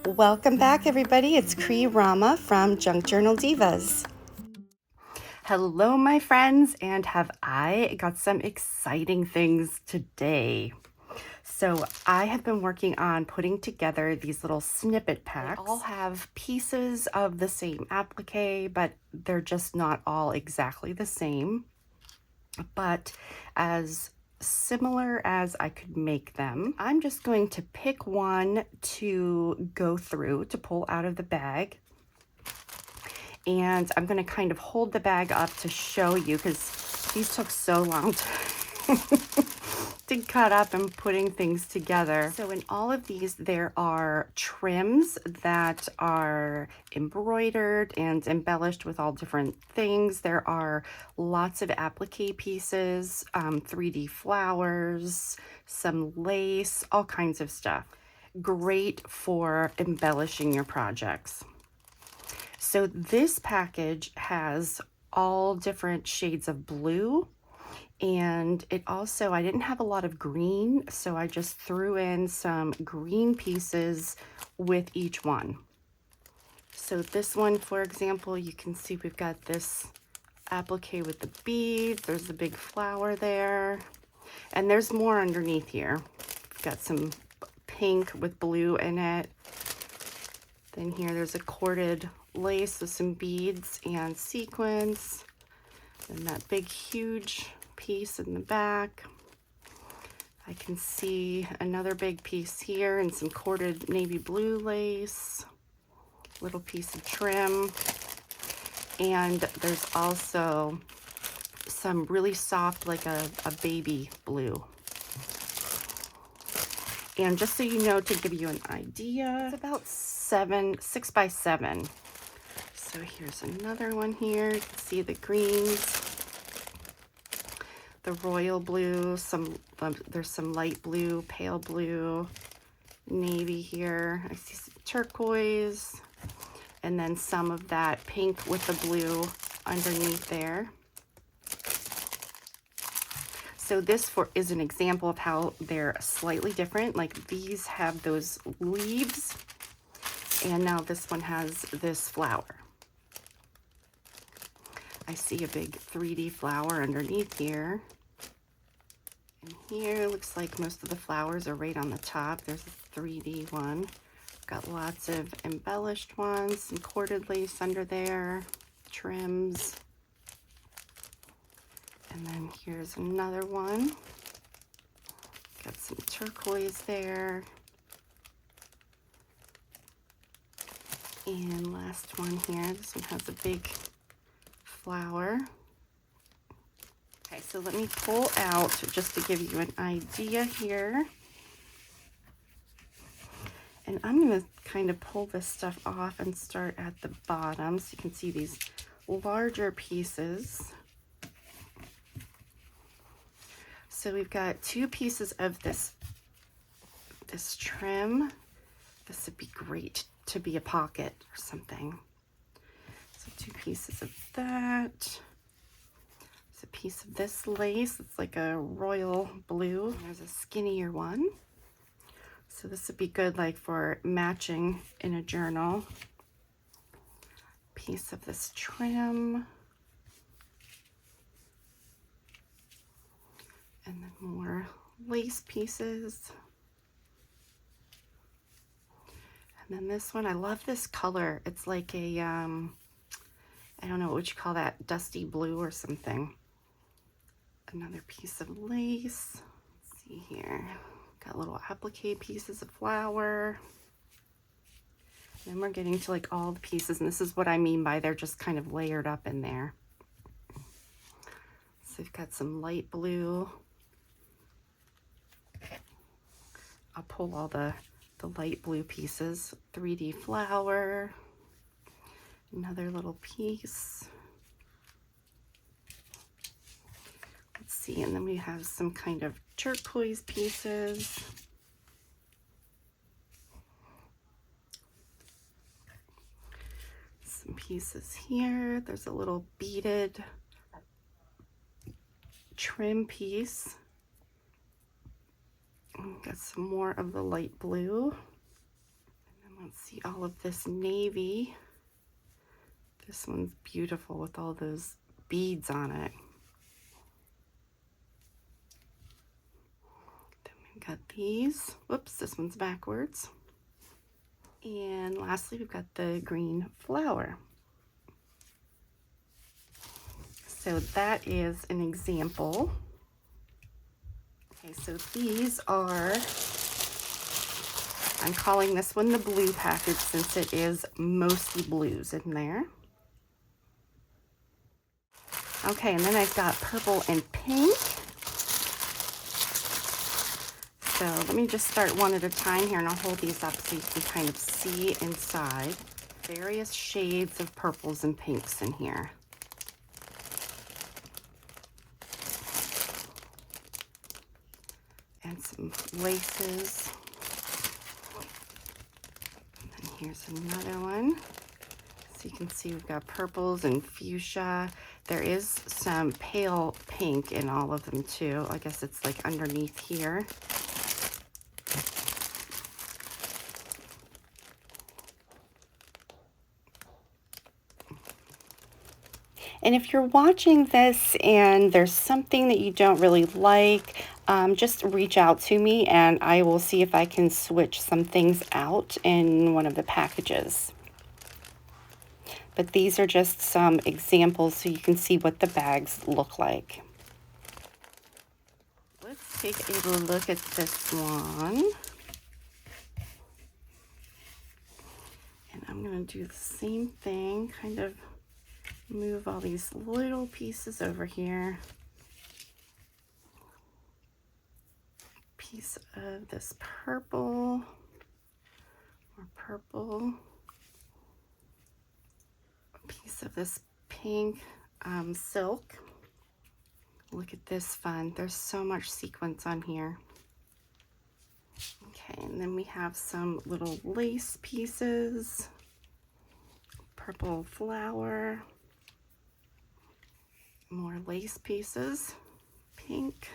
Welcome back, everybody. It's Rama from Junk Journal Divas. Hello, my friends, and have I got some exciting things today. So I have been working on putting together these little snippet packs. They all have pieces of the same applique, but they're just not all exactly the same. But as similar as I could make them, I'm just going to pick one to go through, to pull out of the bag. And I'm going to kind of hold the bag up to show you, because these took so long to cut up and putting things together. So in all of these, there are trims that are embroidered and embellished with all different things. There are lots of applique pieces, 3D flowers, some lace, all kinds of stuff. Great for embellishing your projects. So this package has all different shades of blue. And it also, I didn't have a lot of green, so I just threw in some green pieces with each one. So this one, for example, you can see we've got this applique with the beads. There's a big flower there. And there's more underneath here. We've got some pink with blue in it. Then here there's a corded lace with some beads and sequins. And that big, huge piece in the back. I can see another big piece here and some corded navy blue lace, little piece of trim, and there's also some really soft, like a baby blue. And just so you know, to give you an idea, it's about 6 by 7. So here's another one here. You can see the greens, the royal blue, there's some light blue, pale blue, navy here. I see some turquoise, and then some of that pink with the blue underneath there. So this is an example of how they're slightly different. Like these have those leaves, and now this one has this flower. I see a big 3D flower underneath here. And here looks like most of the flowers are right on the top. There's a 3D one. Got lots of embellished ones, some corded lace under there, trims. And then here's another one. Got some turquoise there. And last one here. This one has a big flower. Okay, so let me pull out just to give you an idea here. And I'm going to kind of pull this stuff off and start at the bottom so you can see these larger pieces. So we've got 2 pieces of this trim. This would be great to be a pocket or something. So 2 pieces of that. There's a piece of this lace. It's like a royal blue. There's a skinnier one. So this would be good like for matching in a journal. Piece of this trim. And then more lace pieces. And then this one, I love this color. It's like a, I don't know, what would you call that? Dusty blue or something. Another piece of lace. Let's see here. Got little applique pieces of flower. Then we're getting to like all the pieces, and this is what I mean by they're just kind of layered up in there. So we've got some light blue. I'll pull all the light blue pieces. 3D flower. Another little piece. Let's see, and then we have some kind of turquoise pieces. Some pieces here. There's a little beaded trim piece. Got some more of the light blue. And then See all of this navy. This one's beautiful with all those beads on it. Then we've got these. Whoops, this one's backwards. And lastly, we've got the green flower. So that is an example. Okay, so these are, I'm calling this one the blue package since it is mostly blues in there. Okay, and then I've got purple and pink. So let me just start one at a time here, and I'll hold these up so you can kind of see inside. Various shades of purples and pinks in here. And some laces. And here's another one. So you can see we've got purples and fuchsia. There is some pale pink in all of them too. I guess it's like underneath here. And if you're watching this and there's something that you don't really like, just reach out to me and I will see if I can switch some things out in one of the packages. But these are just some examples so you can see what the bags look like. Let's take a look at this one. And I'm going to do the same thing, kind of move all these little pieces over here. Piece of this purple, more purple. A piece of this pink silk. Look at this fun. There's so much sequins on here. Okay, and then we have some little lace pieces. Purple flower. More lace pieces, pink.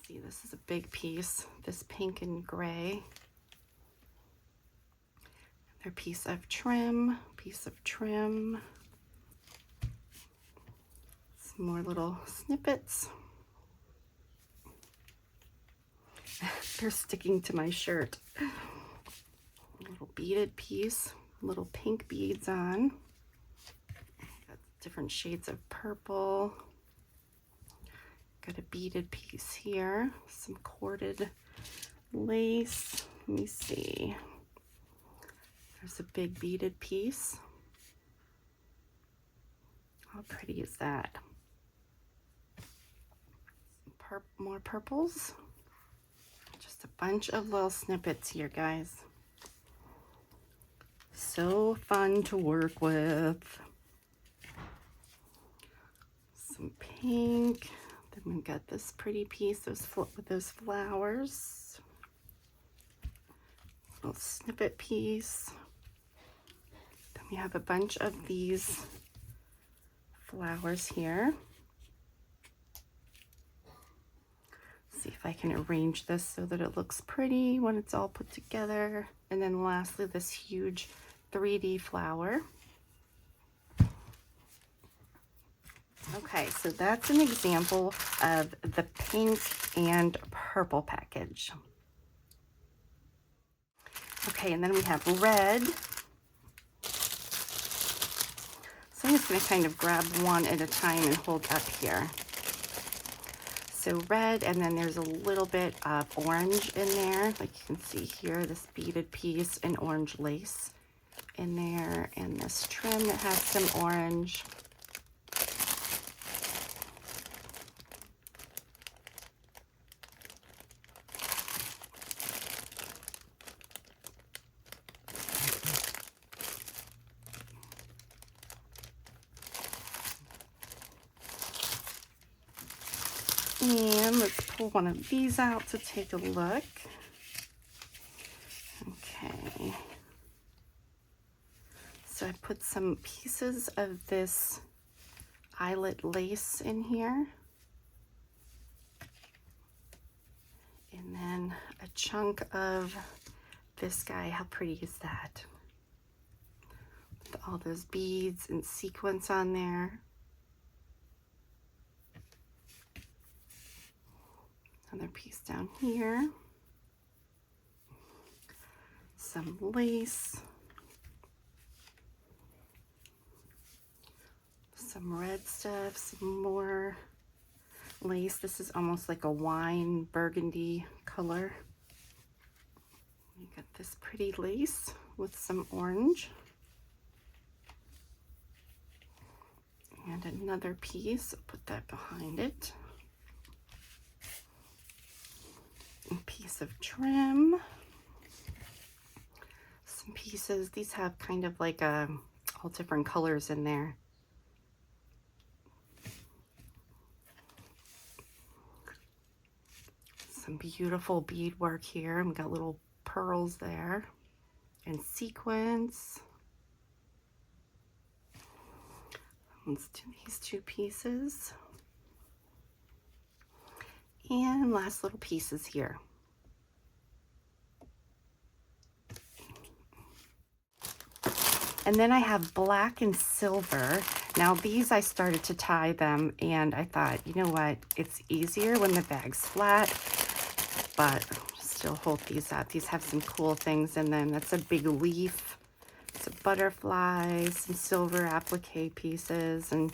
See, this is a big piece, this pink and gray. Another piece of trim, Some more little snippets. They're sticking to my shirt. A little beaded piece, little pink beads on. Different shades of purple. Got a beaded piece here, some corded lace. Let me see. There's a big beaded piece. How pretty is that? More purples. Just a bunch of little snippets here, guys. So fun to work with. Some pink. Then we got this pretty piece with those flowers. Little snippet piece. Then we have a bunch of these flowers here. See if I can arrange this so that it looks pretty when it's all put together. And then lastly, this huge 3D flower. Okay, so that's an example of the pink and purple package. Okay, and then we have red. So I'm just going to kind of grab one at a time and hold up here. So red, and then there's a little bit of orange in there. Like you can see here, this beaded piece and orange lace in there, and this trim that has some orange. And let's pull one of these out to take a look. Okay. So I put some pieces of this eyelet lace in here. And then a chunk of this guy. How pretty is that? With all those beads and sequins on there. Another piece down here. Some lace. Some red stuff, some more lace. This is almost like a wine burgundy color. You got this pretty lace with some orange. And another piece, I'll put that behind it. A piece of trim. Some pieces, these have kind of like all different colors in there. Some beautiful beadwork here. We've got little pearls there and sequins. Let's do these two pieces. And last little pieces here. And then I have black and silver. Now these I started to tie them and I thought, you know what, it's easier when the bag's flat, but still hold these up. These have some cool things in them. That's a big leaf. It's a butterfly, some silver applique pieces and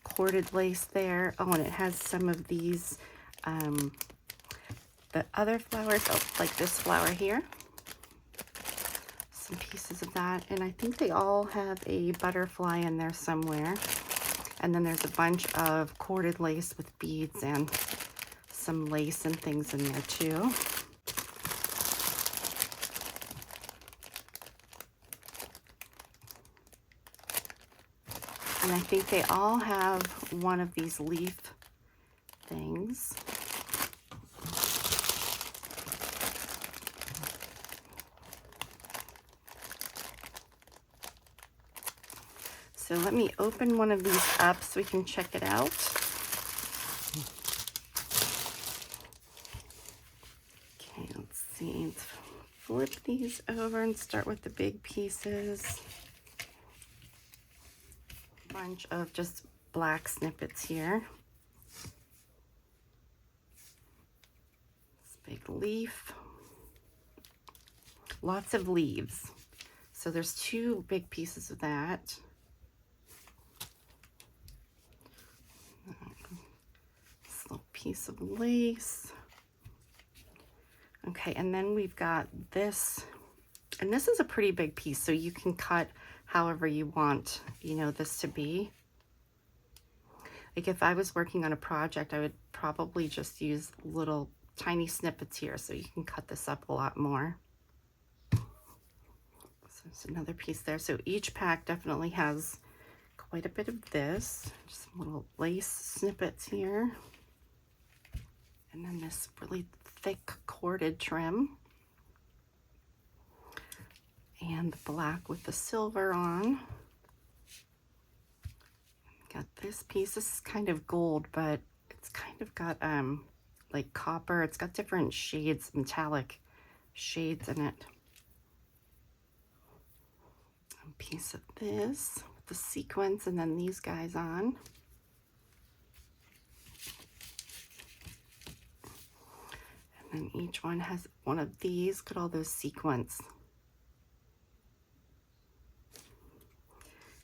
corded lace there. Oh, and it has some of these, the other flowers, oh, like this flower here. Some pieces of that, and I think they all have a butterfly in there somewhere. And then there's a bunch of corded lace with beads and some lace and things in there too. And I think they all have one of these leaf things. So let me open one of these up so we can check it out. Okay, let's see. Let's flip these over and start with the big pieces. Bunch of just black snippets here. This big leaf. Lots of leaves. So there's two big pieces of that. This little piece of lace. Okay, and then we've got this, and this is a pretty big piece, so you can cut however you want, you know, this to be. Like if I was working on a project, I would probably just use little tiny snippets here, so you can cut this up a lot more. So there's another piece there. So each pack definitely has quite a bit of this. Just some little lace snippets here. And then this really thick corded trim. And the black with the silver on. Got this piece. This is kind of gold, but it's kind of got like copper. It's got different shades, metallic shades in it. A piece of this with the sequins, and then these guys on. And then each one has one of these. Look at all those sequins.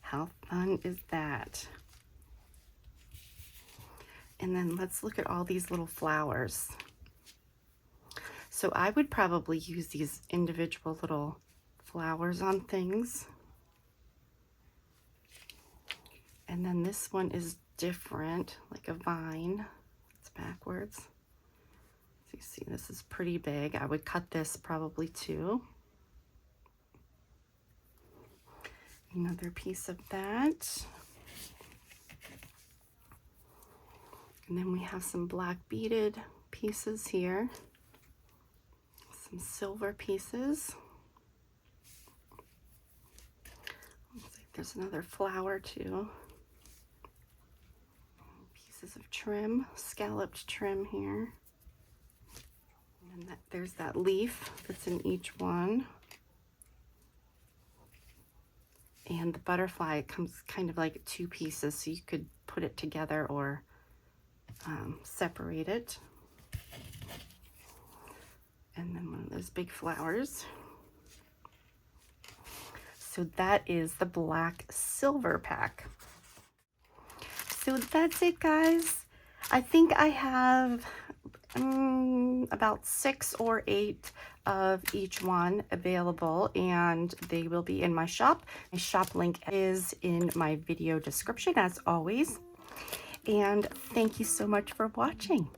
How fun is that? And then let's look at all these little flowers. So I would probably use these individual little flowers on things. And then this one is different, like a vine. It's backwards. So you see, this is pretty big. I would cut this probably too. Another piece of that. And then we have some black beaded pieces here. Some silver pieces. Looks like there's another flower too. Pieces of trim, scalloped trim here. And And there's that leaf that's in each one. And the butterfly comes kind of like 2 pieces, so you could put it together or separate it. And then one of those big flowers. So that is the black silver pack. So that's it, guys. I think I have about 6 or 8 of each one available, and they will be in my shop. My shop link is in my video description as always. And thank you so much for watching.